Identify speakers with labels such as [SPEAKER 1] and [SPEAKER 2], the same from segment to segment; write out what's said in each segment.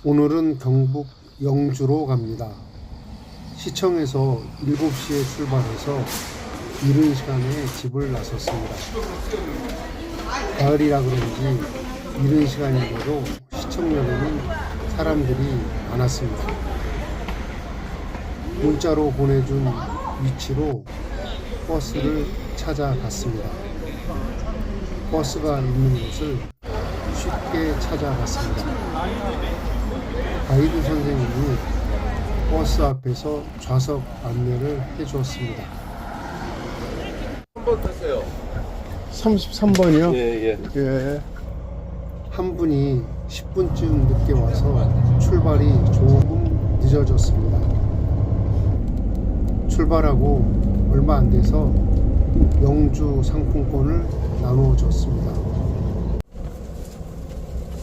[SPEAKER 1] 오늘은 경북 영주로 갑니다. 시청에서 7시에 출발해서 이른 시간에 집을 나섰습니다. 가을이라 그런지 이른 시간인데도 시청역에는 사람들이 많았습니다. 문자로 보내준 위치로 버스를 찾아갔습니다. 버스가 있는 곳을 쉽게 찾아갔습니다. 가이드 선생님이 버스 앞에서 좌석 안내를 해주었습니다.
[SPEAKER 2] 3번 탔어요.
[SPEAKER 1] 33번이요?
[SPEAKER 2] 예.
[SPEAKER 1] 예. 한 분이 10분쯤 늦게 와서 출발이 조금 늦어졌습니다. 출발하고 얼마 안 돼서 영주 상품권을 나누어 줬습니다.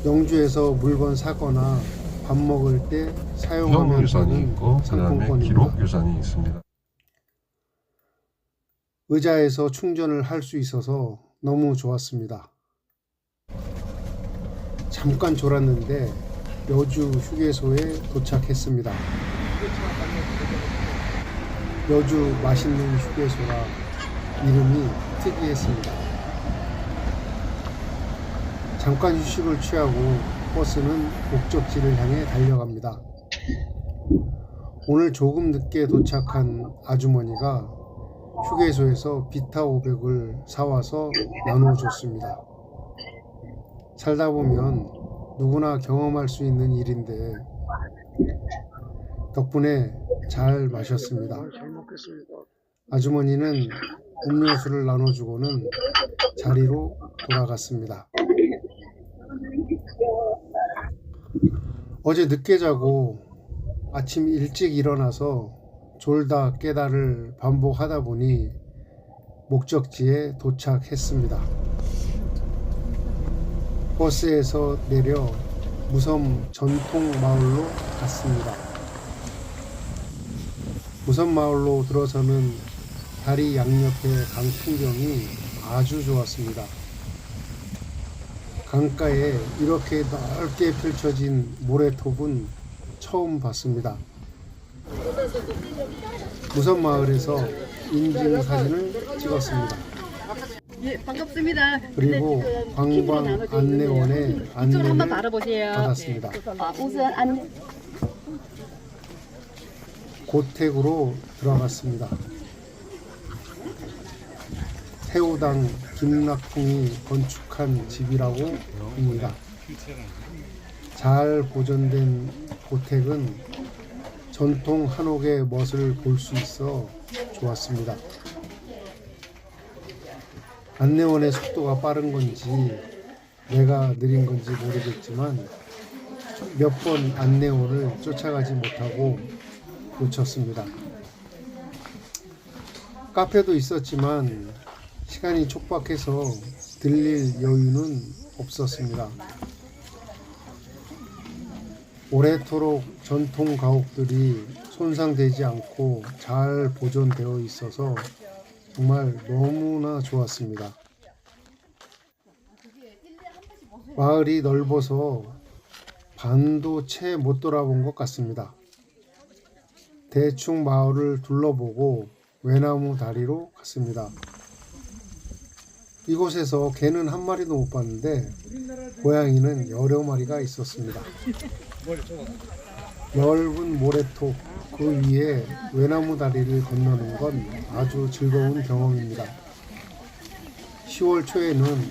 [SPEAKER 1] 영주에서 물건 사거나 밥 먹을 때 사용하면
[SPEAKER 3] 유산이
[SPEAKER 1] 되는
[SPEAKER 3] 있고 그다음에
[SPEAKER 1] 상품권입니다.
[SPEAKER 3] 기록 유산이 있습니다.
[SPEAKER 1] 의자에서 충전을 할 수 있어서 너무 좋았습니다. 잠깐 졸았는데 여주 휴게소에 도착했습니다. 여주 맛있는 휴게소라 이름이 특이했습니다. 잠깐 휴식을 취하고 버스는 목적지를 향해 달려갑니다. 오늘 조금 늦게 도착한 아주머니가 휴게소에서 비타 500을 사와서 나눠줬습니다. 살다 보면 누구나 경험할 수 있는 일인데 덕분에 잘 마셨습니다. 아주머니는 음료수를 나눠주고는 자리로 돌아갔습니다. 어제 늦게 자고 아침 일찍 일어나서 졸다 깨다를 반복하다 보니 목적지에 도착했습니다. 버스에서 내려 무섬 전통마을로 갔습니다. 무섬 마을로 들어서는 다리 양옆의 강 풍경이 아주 좋았습니다. 강가에 이렇게 넓게 펼쳐진 모래톱은 처음 봤습니다. 무섬 마을에서 인증 사진을 찍었습니다.
[SPEAKER 4] 예, 반갑습니다.
[SPEAKER 1] 그리고 관광 안내원의
[SPEAKER 4] 이쪽으로 한번
[SPEAKER 1] 안내를
[SPEAKER 4] 바라보세요.
[SPEAKER 1] 받았습니다.
[SPEAKER 4] 우선 안내.
[SPEAKER 1] 고택으로 들어갔습니다. 태우당 김락풍이 건축한 집이라고 합니다. 잘 보존된 고택은 전통 한옥의 멋을 볼 수 있어 좋았습니다. 안내원의 속도가 빠른 건지 내가 느린 건지 모르겠지만 몇 번 안내원을 쫓아가지 못하고 놓쳤습니다. 카페도 있었지만 시간이 촉박해서 들릴 여유는 없었습니다. 오래도록 전통 가옥들이 손상되지 않고 잘 보존되어 있어서 정말 너무나 좋았습니다. 마을이 넓어서 반도 채 못 돌아본 것 같습니다. 대충 마을을 둘러보고 외나무 다리로 갔습니다. 이곳에서 개는 한 마리도 못 봤는데 고양이는 여러 마리가 있었습니다. 넓은 모래톱 그 위에 외나무 다리를 건너는 건 아주 즐거운 경험입니다. 10월 초에는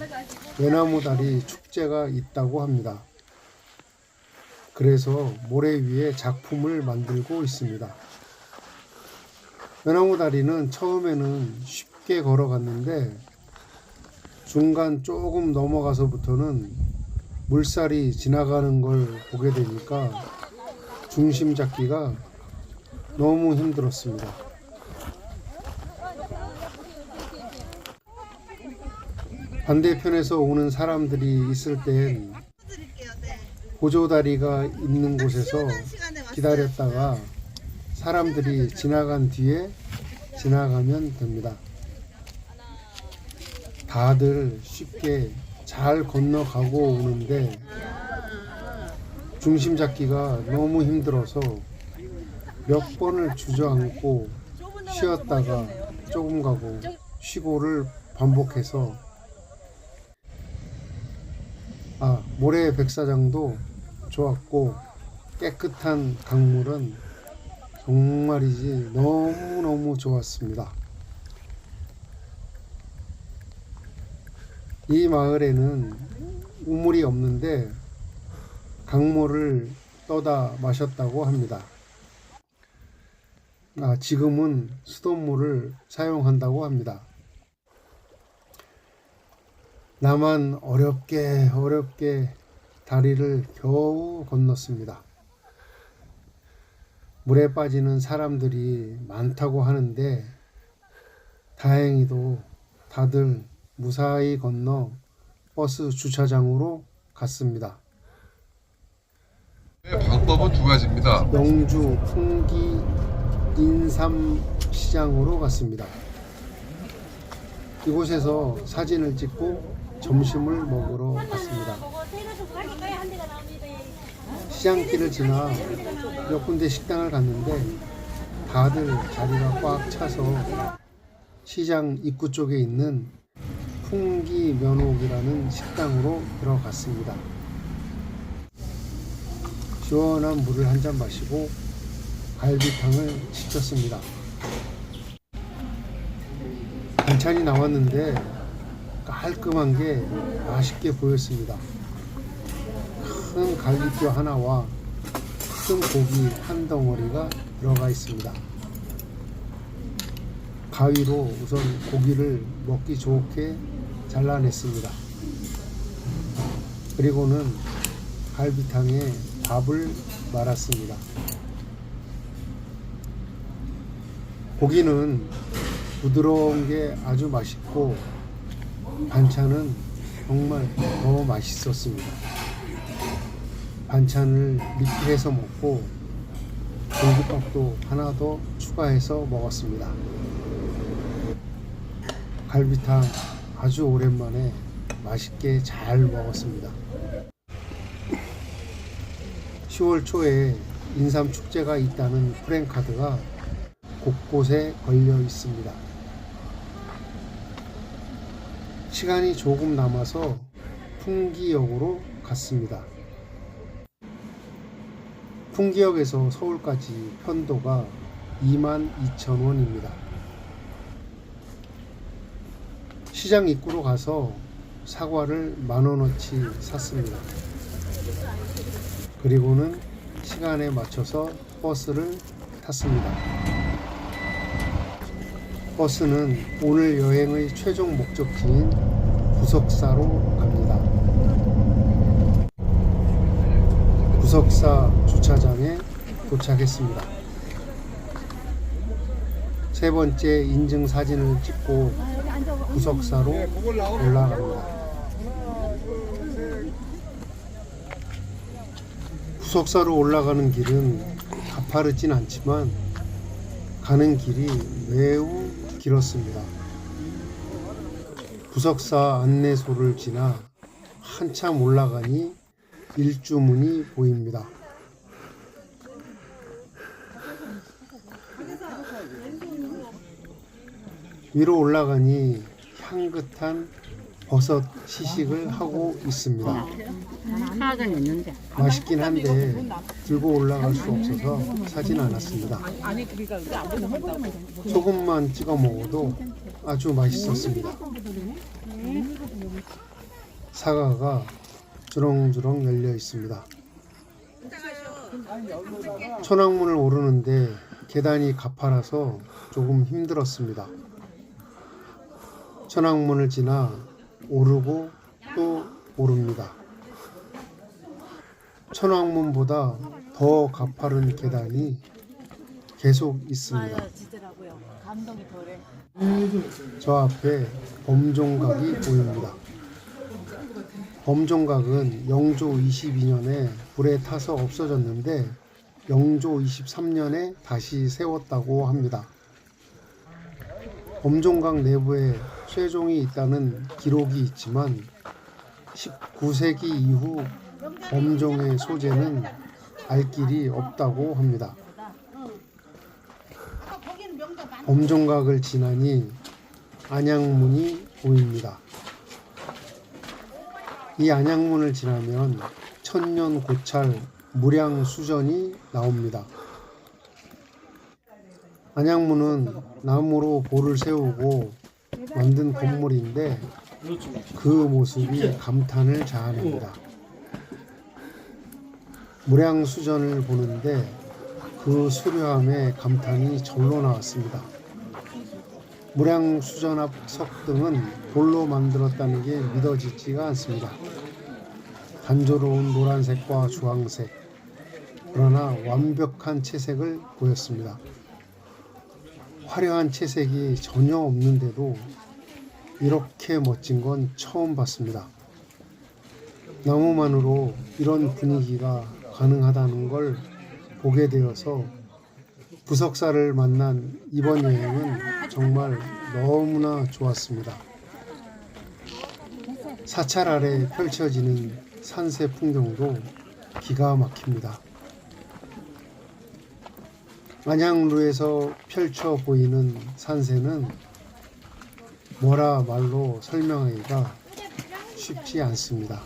[SPEAKER 1] 외나무 다리 축제가 있다고 합니다. 그래서 모래 위에 작품을 만들고 있습니다. 외나무 다리는 처음에는 쉽게 걸어갔는데 중간 조금 넘어가서부터는 물살이 지나가는 걸 보게 되니까 중심 잡기가 너무 힘들었습니다. 반대편에서 오는 사람들이 있을 땐 보조다리가 있는 곳에서 기다렸다가 사람들이 지나간 뒤에 지나가면 됩니다. 다들 쉽게 잘 건너가고 오는데 중심 잡기가 너무 힘들어서 몇 번을 주저앉고 쉬었다가 조금 가고 쉬고를 반복해서 모래 백사장도 좋았고 깨끗한 강물은 정말이지 너무너무 좋았습니다. 이 마을에는 우물이 없는데 강물을 떠다 마셨다고 합니다. 지금은 수돗물을 사용한다고 합니다. 나만 어렵게 다리를 겨우 건넜습니다. 물에 빠지는 사람들이 많다고 하는데 다행히도 다들 무사히 건너 버스 주차장으로 갔습니다.
[SPEAKER 2] 방법은 두 가지입니다.
[SPEAKER 1] 영주 풍기 인삼시장으로 갔습니다. 이곳에서 사진을 찍고 점심을 먹으러 갔습니다. 시장길을 지나 몇 군데 식당을 갔는데 다들 자리가 꽉 차서 시장 입구 쪽에 있는 풍기면옥이라는 식당으로 들어갔습니다. 시원한 물을 한 잔 마시고 갈비탕을 시켰습니다. 반찬이 나왔는데 깔끔한 게 맛있게 보였습니다. 큰 갈비뼈 하나와 큰 고기 한 덩어리가 들어가 있습니다. 가위로 우선 고기를 먹기 좋게 잘라냈습니다. 그리고는 갈비탕에 밥을 말았습니다. 고기는 부드러운 게 아주 맛있고 반찬은 정말 더 맛있었습니다. 반찬을 리필해서 먹고 공깃밥도 하나 더 추가해서 먹었습니다. 갈비탕 아주 오랜만에 맛있게 잘 먹었습니다. 10월 초에 인삼축제가 있다는 프랜카드가 곳곳에 걸려 있습니다. 시간이 조금 남아서 풍기역으로 갔습니다. 풍기역에서 서울까지 편도가 22,000원입니다. 시장 입구로 가서 사과를 10,000원어치 샀습니다. 그리고는 시간에 맞춰서 버스를 탔습니다. 버스는 오늘 여행의 최종 목적지인 부석사로 갑니다. 부석사 주차장에 도착했습니다. 세 번째 인증 사진을 찍고 부석사로 올라갑니다. 부석사로 올라가는 길은 가파르진 않지만 가는 길이 매우 길었습니다. 부석사 안내소를 지나 한참 올라가니 일주문이 보입니다. 위로 올라가니 향긋한 버섯 시식을 하고 있습니다. 맛있긴 한데 들고 올라갈 수 없어서 사진 않았습니다. 소금만 찍어 먹어도 아주 맛있었습니다. 사과가 주렁주렁 열려 있습니다. 천왕문을 오르는데 계단이 가파라서 조금 힘들었습니다. 천왕문을 지나 오르고 또 오릅니다. 천왕문보다 더 가파른 계단이 계속 있습니다. 저 앞에 범종각이 보입니다. 범종각은 영조 22년에 불에 타서 없어졌는데 영조 23년에 다시 세웠다고 합니다. 범종각 내부에 쇠종이 있다는 기록이 있지만 19세기 이후 범종의 소재는 알 길이 없다고 합니다. 범종각을 지나니 안양문이 보입니다. 이 안양문을 지나면 천년 고찰 무량수전이 나옵니다. 안양문은 나무로 볼을 세우고 만든 건물인데 그 모습이 감탄을 자아냅니다. 무량수전을 보는데 그 수려함에 감탄이 절로 나왔습니다. 무량수전 앞 석등은 돌로 만들었다는 게 믿어지지가 않습니다. 단조로운 노란색과 주황색, 그러나 완벽한 채색을 보였습니다. 화려한 채색이 전혀 없는데도 이렇게 멋진 건 처음 봤습니다. 나무만으로 이런 분위기가 가능하다는 걸 보게 되어서 부석사를 만난 이번 여행은 정말 너무나 좋았습니다. 사찰 아래 펼쳐지는 산세 풍경도 기가 막힙니다. 안양루에서 펼쳐 보이는 산세는 뭐라 말로 설명하기가 쉽지 않습니다.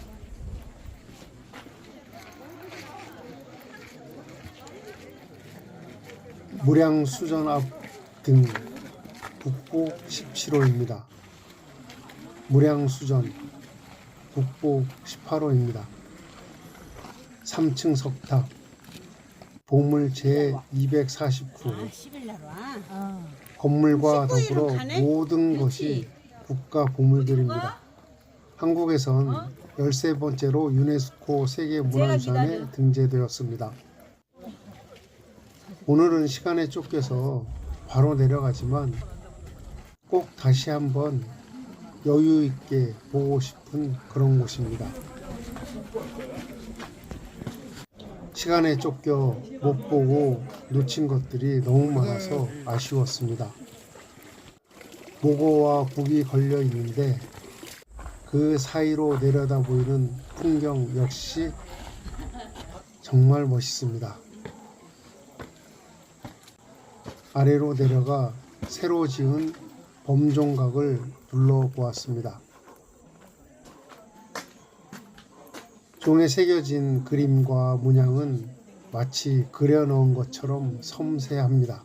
[SPEAKER 1] 무량수전 앞 등 북복 17호입니다. 무량수전 북복 18호입니다. 3층 석탑 보물 제249호 건물과 더불어 모든 것이 국가 보물들입니다. 한국에선 13번째로 유네스코 세계문화유산에 등재되었습니다. 오늘은 시간에 쫓겨서 바로 내려가지만 꼭 다시 한번 여유 있게 보고 싶은 그런 곳입니다. 시간에 쫓겨 못 보고 놓친 것들이 너무 많아서 아쉬웠습니다. 목어와 북이 걸려 있는데 그 사이로 내려다 보이는 풍경 역시 정말 멋있습니다. 아래로 내려가 새로 지은 범종각을 둘러보았습니다. 종에 새겨진 그림과 문양은 마치 그려놓은 것처럼 섬세합니다.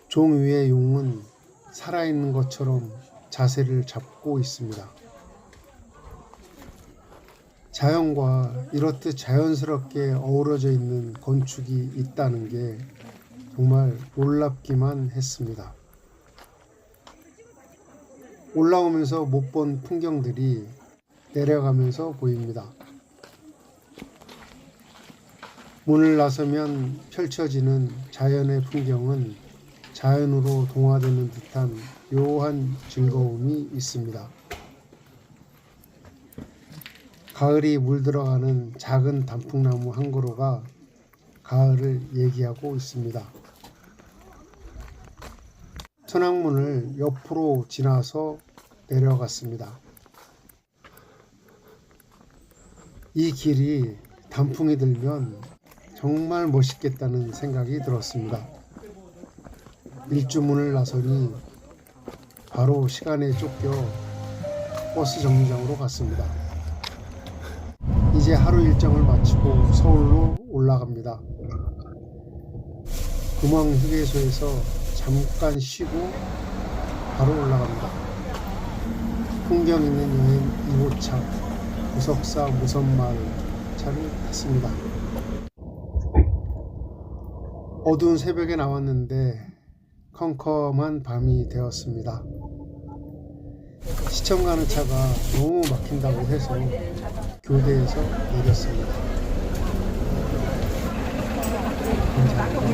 [SPEAKER 1] 종 위의 용은 살아있는 것처럼 자세를 잡고 있습니다. 자연과 이렇듯 자연스럽게 어우러져 있는 건축이 있다는 게 정말 놀랍기만 했습니다. 올라오면서 못 본 풍경들이 내려가면서 보입니다. 문을 나서면 펼쳐지는 자연의 풍경은 자연으로 동화되는 듯한 묘한 즐거움이 있습니다. 가을이 물들어가는 작은 단풍나무 한 그루가 가을을 얘기하고 있습니다. 천왕문을 옆으로 지나서 내려갔습니다. 이 길이 단풍이 들면 정말 멋있겠다는 생각이 들었습니다. 일주문을 나서니 바로 시간에 쫓겨 버스 정류장으로 갔습니다. 이제 하루 일정을 마치고 서울로 올라갑니다. 금왕휴게소에서 잠깐 쉬고 바로 올라갑니다. 풍경 있는 여행 2호차 부석사 무선마을 차를 탔습니다. 어두운 새벽에 나왔는데 컴컴한 밤이 되었습니다. 시청 가는 차가 너무 막힌다고 해서 교대에서 내렸습니다. 감사합니다.